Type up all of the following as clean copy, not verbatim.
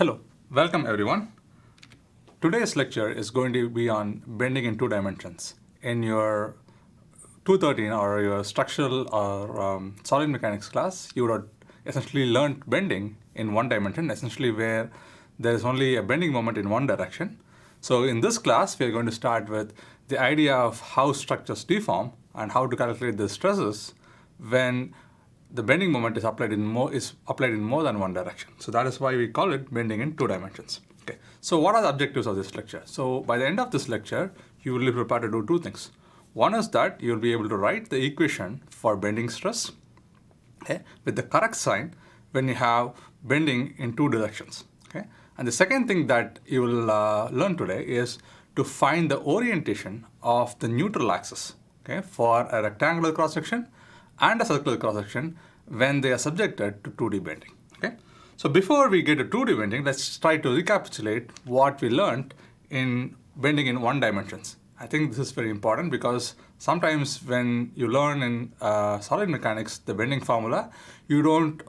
Hello, welcome everyone. Today's lecture is going to be on bending in two dimensions. In your 213 or your structural or solid mechanics class, you would have essentially learned bending in one dimension, essentially where there is only a bending moment in one direction. So in this class, we are going to start with the idea of how structures deform and how to calculate the stresses when the bending moment is applied in more than one direction. So that is why we call it bending in two dimensions. Okay. So what are the objectives of this lecture? So by the end of this lecture, you will be prepared to do two things. One is that you will be able to write the equation for bending stress, okay, with the correct sign when you have bending in two directions. Okay. And the second thing that you will learn today is to find the orientation of the neutral axis, okay, for a rectangular cross section and a circular cross-section when they are subjected to 2D bending. Okay? So before we get to 2D bending, let's try to recapitulate what we learned in bending in one dimensions. I think this is very important because sometimes when you learn in solid mechanics the bending formula, you don't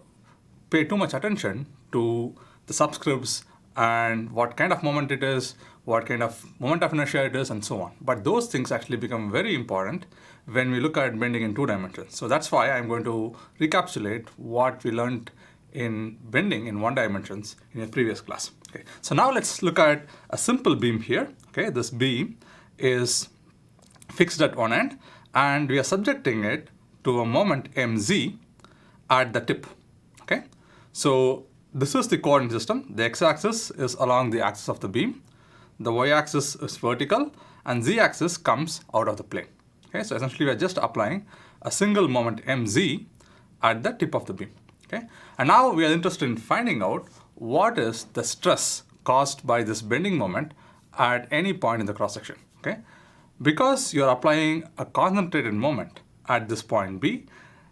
pay too much attention to the subscripts and what kind of moment it is, what kind of moment of inertia it is, and so on. But those things actually become very important when we look at bending in two dimensions. So that's why I'm going to recapitulate what we learned in bending in one dimensions in a previous class. Okay. So now let's look at a simple beam here. Okay. This beam is fixed at one end and we are subjecting it to a moment mz at the tip. Okay. So this is the coordinate system. The x-axis is along the axis of the beam. The y-axis is vertical and z-axis comes out of the plane. Okay, so essentially we are just applying a single moment mz at the tip of the beam. Okay, and now we are interested in finding out what is the stress caused by this bending moment at any point in the cross section. Okay, because you are applying a concentrated moment at this point B,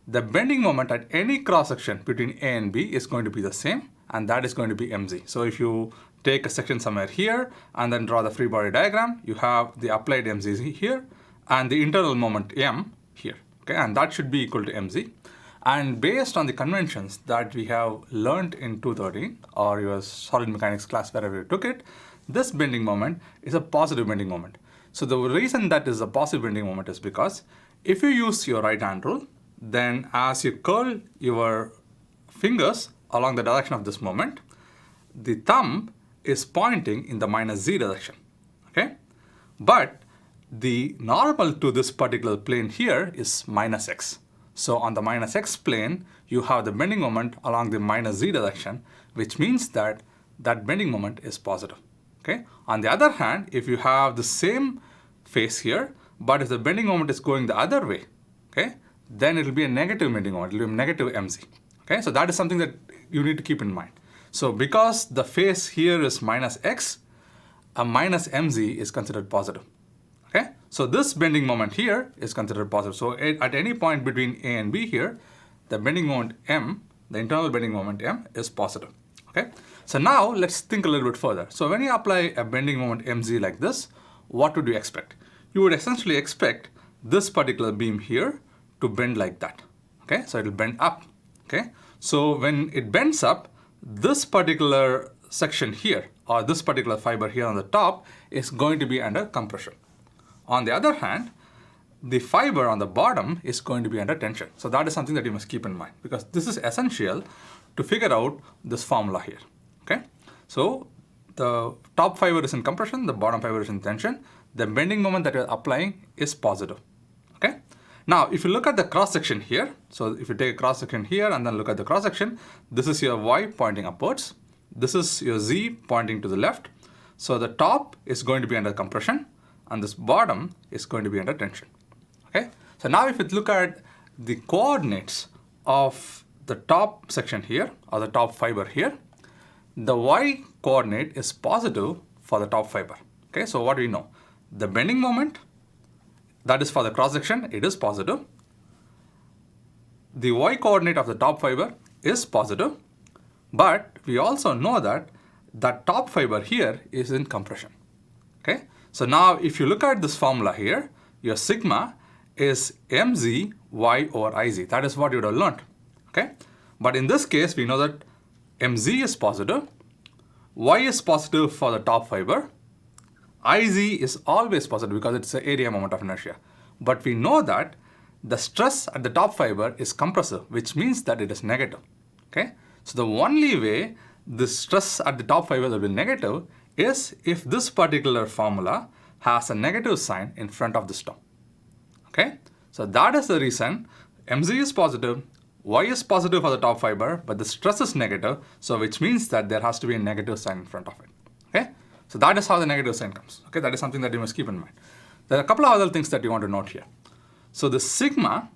the bending moment at any cross section between A and B is going to be the same, and that is going to be mz. So if you take a section somewhere here and then draw the free body diagram, you have the applied mz here and the internal moment m here. Okay, and that should be equal to mz. And based on the conventions that we have learned in 213 or your solid mechanics class wherever you took it, this bending moment is a positive bending moment. So the reason that is a positive bending moment is because if you use your right hand rule, then as you curl your fingers along the direction of this moment, the thumb is pointing in the minus z direction. Okay, but the normal to this particular plane here is minus x. So on the minus x plane, you have the bending moment along the minus z direction, which means that that bending moment is positive. Okay. On the other hand, if you have the same face here, but if the bending moment is going the other way, okay, then it will be a negative bending moment. It will be negative mz. Okay, so that is something that you need to keep in mind. So because the face here is minus x, a minus mz is considered positive. Okay, so this bending moment here is considered positive. So at any point between A and B here, the bending moment m, the internal bending moment m, is positive. Okay, so now let's think a little bit further. So when you apply a bending moment mz like this, what would you expect? You would essentially expect this particular beam here to bend like that. Okay, so it will bend up. Okay, so when it bends up, this particular section here or this particular fiber here on the top is going to be under compression. On the other hand, the fiber on the bottom is going to be under tension. So that is something that you must keep in mind because this is essential to figure out this formula here. Okay, so the top fiber is in compression, the bottom fiber is in tension. The bending moment that you're applying is positive. Okay. Now, if you look at the cross section here, so if you take a cross section here and then look at the cross section, this is your y pointing upwards. This is your z pointing to the left. So the top is going to be under compression and this bottom is going to be under tension. Okay. So now if you look at the coordinates of the top section here or the top fiber here, the y coordinate is positive for the top fiber. Okay. So what do we know? The bending moment, that is for the cross section, it is positive. The y coordinate of the top fiber is positive, but we also know that that top fiber here is in compression. Okay, so now if you look at this formula here, your sigma is mz y over iz. That is what you would have learned. Okay, but in this case we know that mz is positive, y is positive for the top fiber. Iz is always positive because it's the area moment of inertia. But we know that the stress at the top fiber is compressive, which means that it is negative. Okay? So the only way the stress at the top fiber will be negative is if this particular formula has a negative sign in front of this term. Okay? So that is the reason mz is positive, y is positive for the top fiber, but the stress is negative, so which means that there has to be a negative sign in front of it. Okay? So that is how the negative sign comes. Okay? That is something that you must keep in mind. There are a couple of other things that you want to note here. So the sigma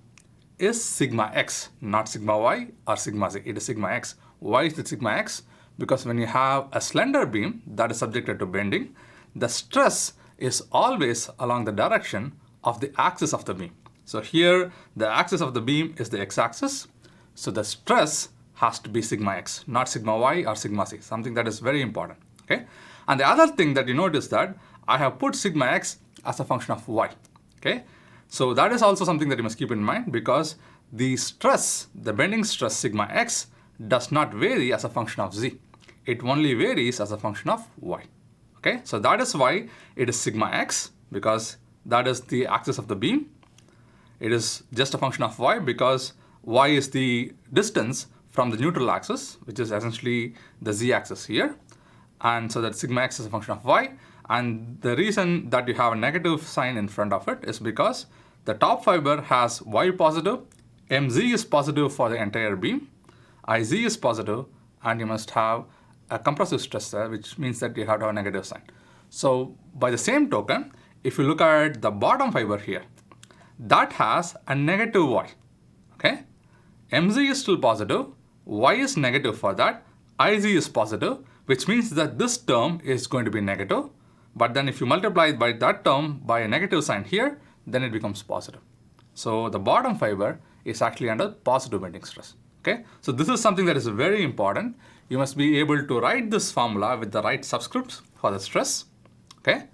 is sigma x, not sigma y or sigma z. It is sigma x. Why is it sigma x? Because when you have a slender beam that is subjected to bending, the stress is always along the direction of the axis of the beam. So here, the axis of the beam is the x-axis. So the stress has to be sigma x, not sigma y or sigma z, something that is very important. Okay? And the other thing that you notice that I have put sigma x as a function of y. Okay? So that is also something that you must keep in mind because the stress, the bending stress sigma x, does not vary as a function of z. It only varies as a function of y. Okay? So that is why it is sigma x, because that is the axis of the beam. It is just a function of y because y is the distance from the neutral axis, which is essentially the z-axis here. And so that sigma x is a function of y. And the reason that you have a negative sign in front of it is because the top fiber has y positive, mz is positive for the entire beam, iz is positive, and you must have a compressive stress there, which means that you have to have a negative sign. So by the same token, if you look at the bottom fiber here, that has a negative y. Okay? mz is still positive, y is negative for that, iz is positive, which means that this term is going to be negative. But then if you multiply by that term by a negative sign here, then it becomes positive. So the bottom fiber is actually under positive bending stress. Okay? So this is something that is very important. You must be able to write this formula with the right subscripts for the stress, okay,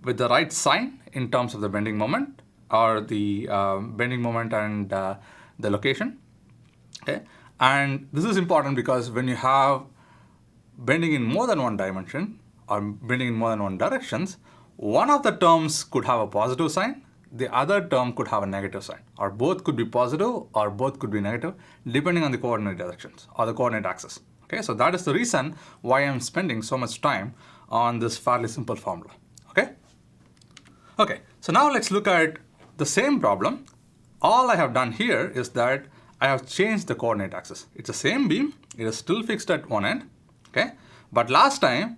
with the right sign in terms of the bending moment or the bending moment and the location. Okay? And this is important because when you have bending in more than one dimension or bending in more than one directions, one of the terms could have a positive sign, the other term could have a negative sign, or both could be positive or both could be negative, depending on the coordinate directions or the coordinate axis. Okay, so that is the reason why I'm spending so much time on this fairly simple formula. Okay? Okay, so now let's look at the same problem. All I have done here is that I have changed the coordinate axis. It's the same beam, it is still fixed at one end, okay? But last time,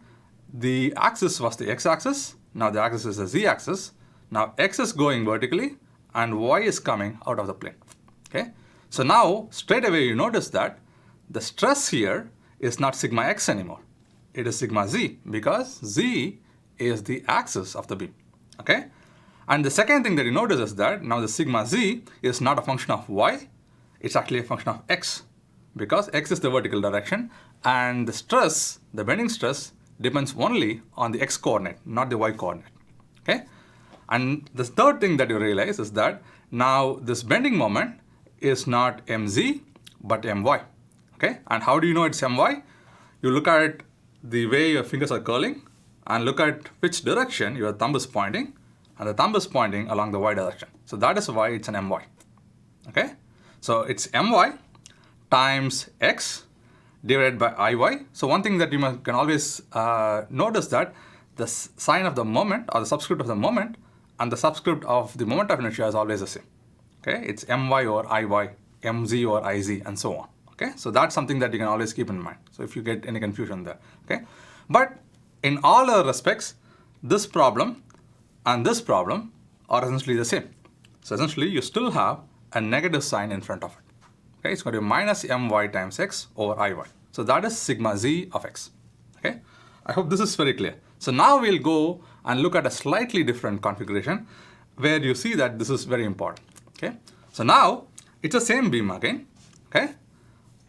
the axis was the x-axis, now the axis is the z-axis. Now x is going vertically and y is coming out of the plane, okay? So now, straight away you notice that the stress here is not sigma x anymore. It is sigma z because z is the axis of the beam, okay? And the second thing that you notice is that now the sigma z is not a function of y, it's actually a function of x because x is the vertical direction and the stress, the bending stress, depends only on the x coordinate, not the y coordinate, okay? And the third thing that you realize is that now this bending moment is not mz but my, okay? And how do you know it's my? You look at the way your fingers are curling and look at which direction your thumb is pointing, and the thumb is pointing along the y direction. So that is why it's an my, okay? So it's my times x divided by iy. So one thing that you can always notice that the sign of the moment or the subscript of the moment and the subscript of the moment of inertia is always the same. Okay, it's my or iy, mz or iz, and so on. Okay, so that's something that you can always keep in mind. So if you get any confusion there, okay. But in all other respects, this problem and this problem are essentially the same. So essentially, you still have a negative sign in front of it. Okay, it's going to be minus my times x over iy. So that is sigma z of x. Okay, I hope this is very clear. So now we'll go and look at a slightly different configuration where you see that this is very important. Okay, so now it's the same beam again. Okay,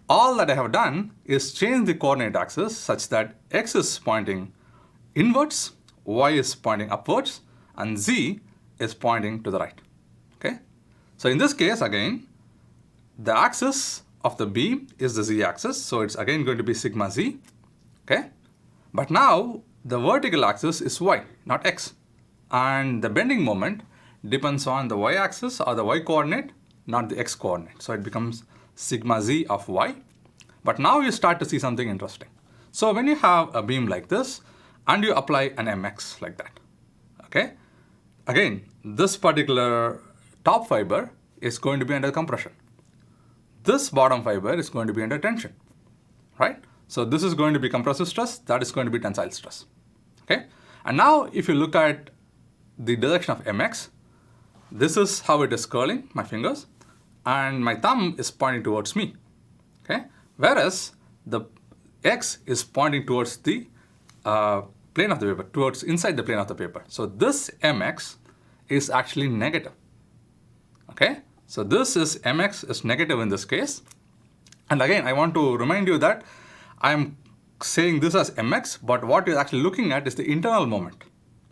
all that I have done is change the coordinate axis such that x is pointing inwards, y is pointing upwards, and z is pointing to the right. Okay, so in this case again, the axis of the beam is the z-axis, so it's again going to be sigma z. Okay, But now the vertical axis is y, not x. And the bending moment depends on the y-axis or the y-coordinate, not the x-coordinate. So it becomes sigma z of y. But now you start to see something interesting. So when you have a beam like this and you apply an mx like that, okay? Again, this particular top fiber is going to be under compression. This bottom fiber is going to be under tension, right? So this is going to be compressive stress, that is going to be tensile stress, okay? And now if you look at the direction of mx, this is how it is curling, my fingers, and my thumb is pointing towards me, okay? Whereas the x is pointing towards the plane of the paper, towards inside the plane of the paper. So this mx is actually negative, okay? So this is mx is negative in this case. And again, I want to remind you that I'm saying this as mx, but what you're actually looking at is the internal moment,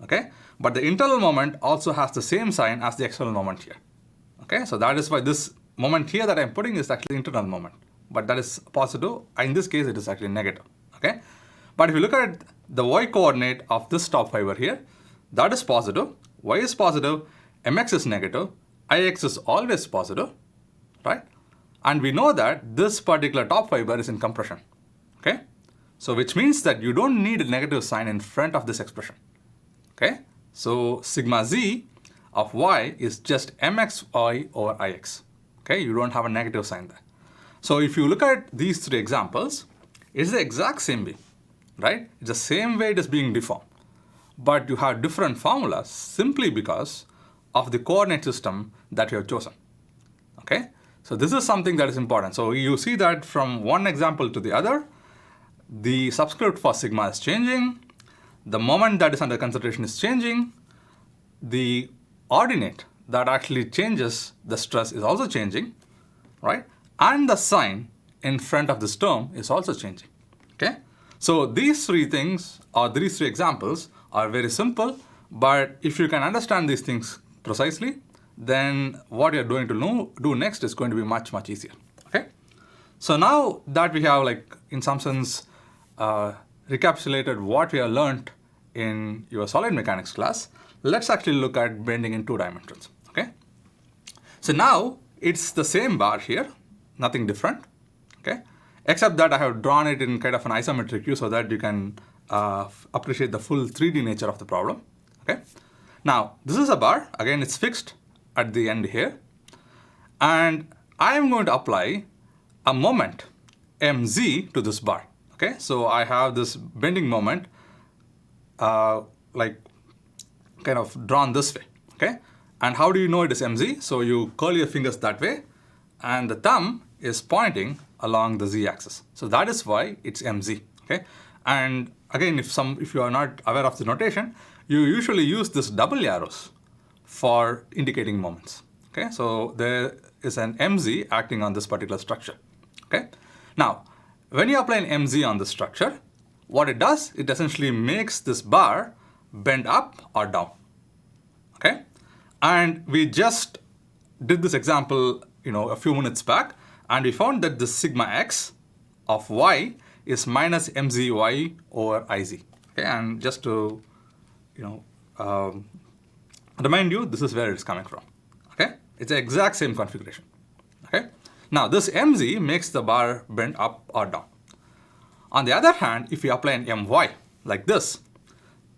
okay? But the internal moment also has the same sign as the external moment here, okay? So that is why this moment here that I'm putting is actually internal moment, but that is positive. In this case, it is actually negative, okay? But if you look at the y-coordinate of this top fiber here, that is positive, y is positive, mx is negative, ix is always positive, right? And we know that this particular top fiber is in compression, okay? So which means that you don't need a negative sign in front of this expression, okay? So sigma z of y is just mxy over ix, okay? You don't have a negative sign there. So if you look at these three examples, it's the exact same beam, right? It's the same way it is being deformed, but you have different formulas simply because of the coordinate system that you have chosen, okay? So this is something that is important. So you see that from one example to the other, the subscript for sigma is changing, the moment that is under consideration is changing, the ordinate that actually changes the stress is also changing, right? And the sign in front of this term is also changing, okay? So these three things, or these three examples, are very simple, but if you can understand these things precisely, then what you're going to do next is going to be much, much easier, okay? So now that we have, like, in some sense, recapitulated what we have learned in your solid mechanics class, let's actually look at bending in 2 dimensions, okay? So now it's the same bar here, nothing different, okay? Except that I have drawn it in kind of an isometric view so that you can appreciate the full 3D nature of the problem, okay? Now, this is a bar, again it's fixed at the end here, and I am going to apply a moment mz to this bar, okay? So I have this bending moment like kind of drawn this way, okay? And how do you know it is mz? So you curl your fingers that way, and the thumb is pointing along the z-axis. So that is why it's mz, okay? And again, if you are not aware of the notation, you usually use this double arrows for indicating moments, okay? So there is an mz acting on this particular structure, okay? Now, when you apply an mz on the structure, what it does, it essentially makes this bar bend up or down, okay? And we just did this example, a few minutes back, and we found that the sigma x of y is minus mzy over iz, okay? And just to, remind you, this is where it's coming from, okay? It's the exact same configuration, okay? Now, this mz makes the bar bend up or down. On the other hand, if you apply an my like this,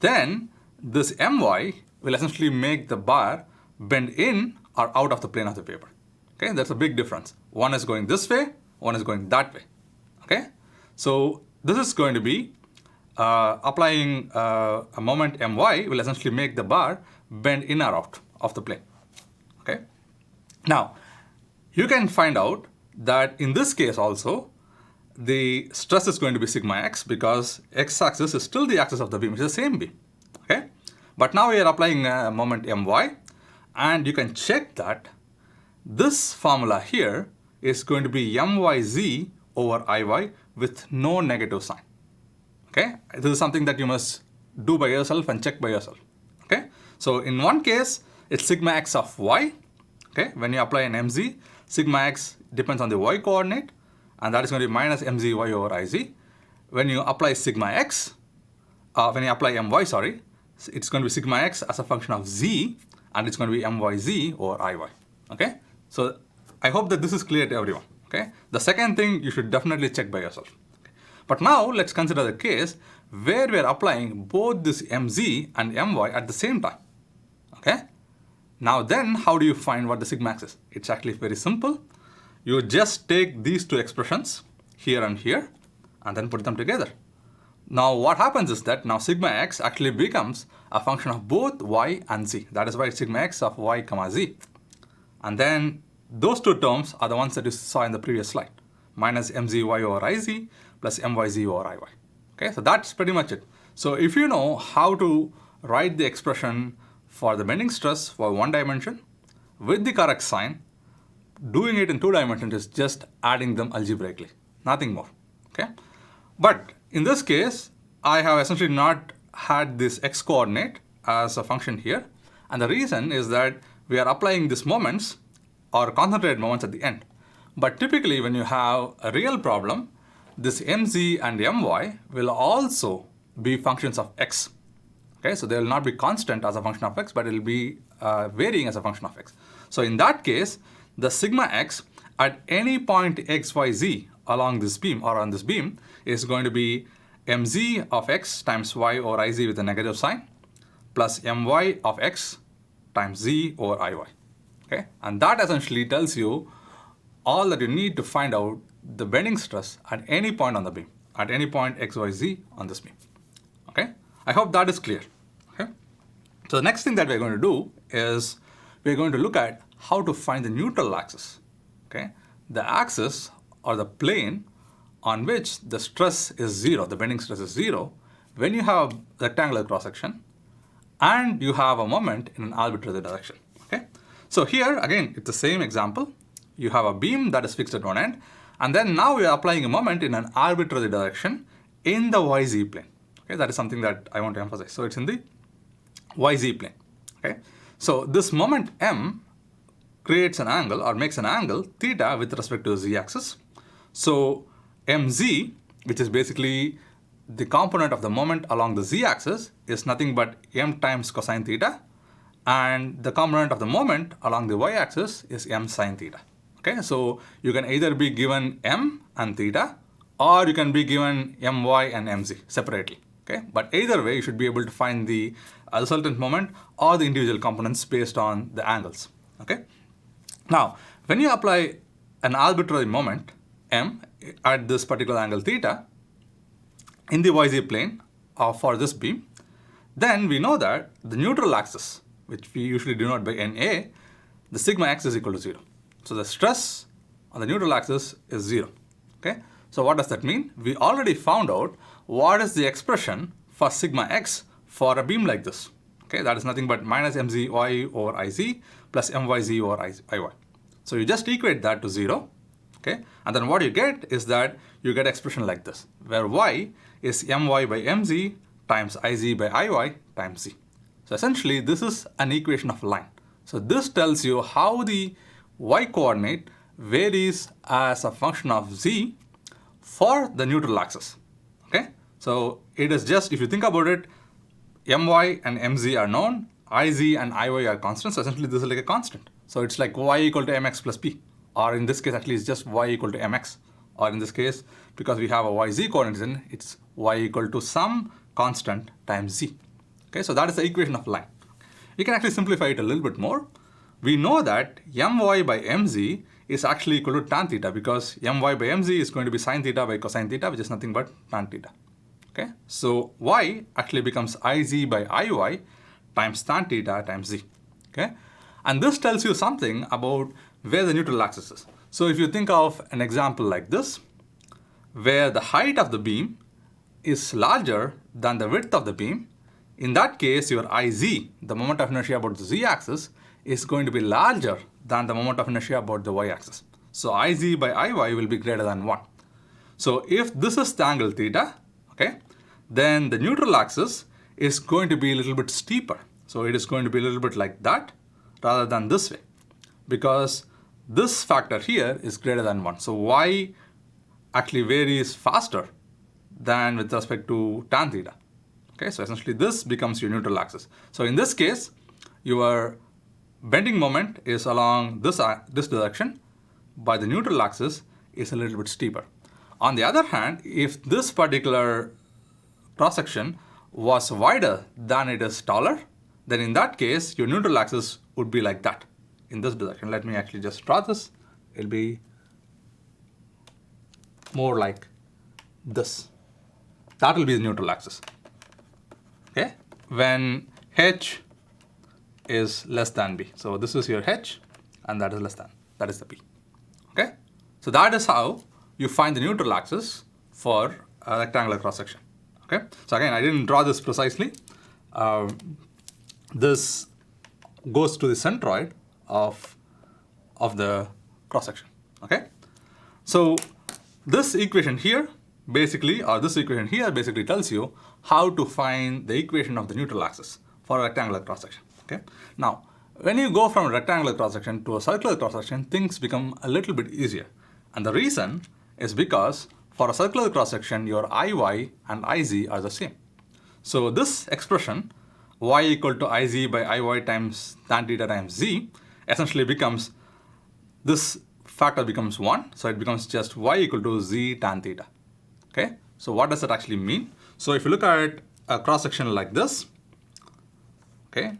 then this my will essentially make the bar bend in or out of the plane of the paper, okay? That's a big difference. One is going this way, one is going that way, okay? So this is going to be applying a moment my will essentially make the bar bend in or out of the plane, okay? Now, you can find out that in this case also, the stress is going to be sigma x because x-axis is still the axis of the beam. It's the same beam, okay? But now we are applying a moment my, and you can check that this formula here is going to be myz over iy with no negative sign, okay? This is something that you must do by yourself and check by yourself, okay? So in one case, it's sigma x of y, okay? When you apply an mz, sigma x depends on the y coordinate, and that is going to be minus mzy over iz. When you apply sigma x, when you apply my, sorry, it's going to be sigma x as a function of z, and it's going to be myz over iy. Okay? So I hope that this is clear to everyone. Okay? The second thing you should definitely check by yourself. Okay? But now let's consider the case where we are applying both this mz and my at the same time. Okay? Now then, how do you find what the sigma x is? It's actually very simple. You just take these two expressions, here and here, and then put them together. Now what happens is that now sigma x actually becomes a function of both y and z. That is why it's sigma x of y comma z. And then those two terms are the ones that you saw in the previous slide. Minus mzy over iz plus myz over iy. Okay, so that's pretty much it. So if you know how to write the expression for the bending stress for one dimension with the correct sign, doing it in two dimensions is just adding them algebraically, nothing more. Okay, but in this case, I have essentially not had this x coordinate as a function here, and the reason is that we are applying these moments or concentrated moments at the end. But typically, when you have a real problem, this mz and my will also be functions of x. Okay, so they will not be constant as a function of x, but it will be varying as a function of x. So in that case, the sigma x at any point x, y, z along this beam or on this beam is going to be mz of x times y over iz with a negative sign plus my of x times z over iy. Okay, and that essentially tells you all that you need to find out the bending stress at any point on the beam, at any point x, y, z on this beam. Okay, I hope that is clear. Okay, so the next thing that we're going to do is we're going to look at how to find the neutral axis. Okay, the axis or the plane on which the stress is zero, the bending stress is zero, when you have a rectangular cross section and you have a moment in an arbitrary direction. Okay, so here again it's the same example. You have a beam that is fixed at one end, and then now we are applying a moment in an arbitrary direction in the yz plane. Okay, that is something that I want to emphasize. So it's in the yz plane. Okay, so this moment m creates an angle or makes an angle theta with respect to the z-axis. So mz, which is basically the component of the moment along the z-axis, is nothing but m times cosine theta, and the component of the moment along the y-axis is m sine theta. Okay, so you can either be given m and theta, or you can be given my and mz separately. Okay, but either way, you should be able to find the resultant moment or the individual components based on the angles. Okay, now when you apply an arbitrary moment m at this particular angle theta in the yz plane for this beam, then we know that the neutral axis, which we usually denote by Na, the sigma x is equal to 0. So the stress on the neutral axis is 0. Okay, so what does that mean? We already found out what is the expression for sigma x for a beam like this. Okay, that is nothing but minus mzy over iz plus myz over iy. So you just equate that to 0. Okay, and then what you get is that you get expression like this, where y is my by mz times iz by iy times z. So essentially, this is an equation of line. So this tells you how the y coordinate varies as a function of z for the neutral axis. Okay, so it is just, if you think about it, my and mz are known, iz and iy are constants. So essentially, this is like a constant. So it's like y equal to mx plus p, or in this case, at least just y equal to mx, or in this case, because we have a yz coordinates in, it's y equal to some constant times z. Okay, so that is the equation of line. You can actually simplify it a little bit more. We know that my by mz is actually equal to tan theta, because my by mz is going to be sin theta by cosine theta, which is nothing but tan theta. Okay, so y actually becomes iz by iy times tan theta times z. Okay, and this tells you something about where the neutral axis is. So if you think of an example like this, where the height of the beam is larger than the width of the beam, in that case, your iz, the moment of inertia about the z-axis, is going to be larger than the moment of inertia about the y-axis. So iz by iy will be greater than 1. So if this is the angle theta, okay, then the neutral axis is going to be a little bit steeper. So it is going to be a little bit like that rather than this way, because this factor here is greater than 1. So y actually varies faster than with respect to tan theta. Okay, so essentially this becomes your neutral axis. So in this case, your bending moment is along this direction, but the neutral axis is a little bit steeper. On the other hand, if this particular cross-section was wider than it is taller, then in that case, your neutral axis would be like that, in this direction. Let me actually just draw this. It'll be more like this. That will be the neutral axis. Okay, when h is less than b. So this is your h, and that is less than. That is the b. Okay, so that is how you find the neutral axis for a rectangular cross section. Okay, so again, I didn't draw this precisely. This goes to the centroid of the cross section. Okay, so this equation here basically, or this equation here basically tells you how to find the equation of the neutral axis for a rectangular cross section. Okay, now when you go from a rectangular cross section to a circular cross section, things become a little bit easier, and the reason is because for a circular cross section, your Iy and Iz are the same. So this expression y equal to Iz by Iy times tan theta times z essentially becomes, this factor becomes 1, so it becomes just y equal to z tan theta. Okay, so what does that actually mean? So if you look at a cross section like this, okay,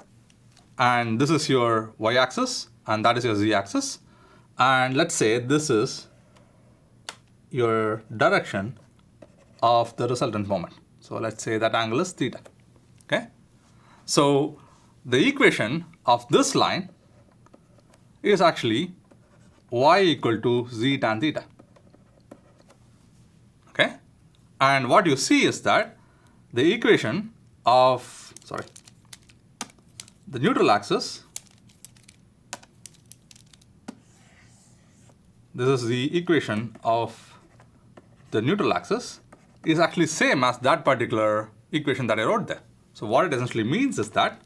and this is your y-axis and that is your z-axis, and let's say this is your direction of the resultant moment. So let's say that angle is theta. Okay, so the equation of this line is actually y equal to z tan theta. Okay, and what you see is that the equation of, the neutral axis, this is the equation of the neutral axis, is actually same as that particular equation that I wrote there. So what it essentially means is that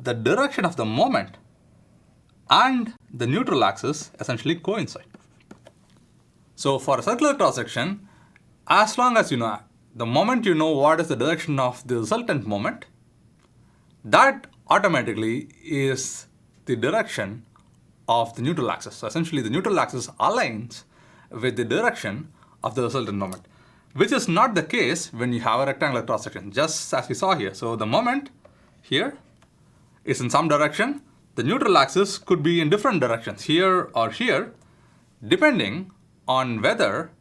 the direction of the moment and the neutral axis essentially coincide. So for a circular cross section, as long as you know, the moment you know what is the direction of the resultant moment, that automatically is the direction of the neutral axis. So essentially the neutral axis aligns with the direction of the resultant moment, which is not the case when you have a rectangular cross section, just as we saw here. So the moment here is in some direction, the neutral axis could be in different directions, here or here, depending on whether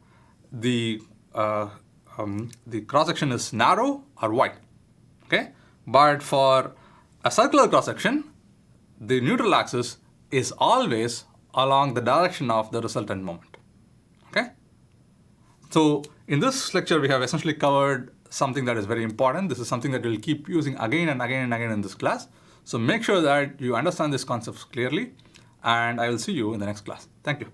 the cross section is narrow or wide. Okay, but for a circular cross section, the neutral axis is always along the direction of the resultant moment. Okay, so in this lecture we have essentially covered something that is very important. This is something that we'll keep using again and again and again in this class. So make sure that you understand these concepts clearly, and I will see you in the next class. Thank you.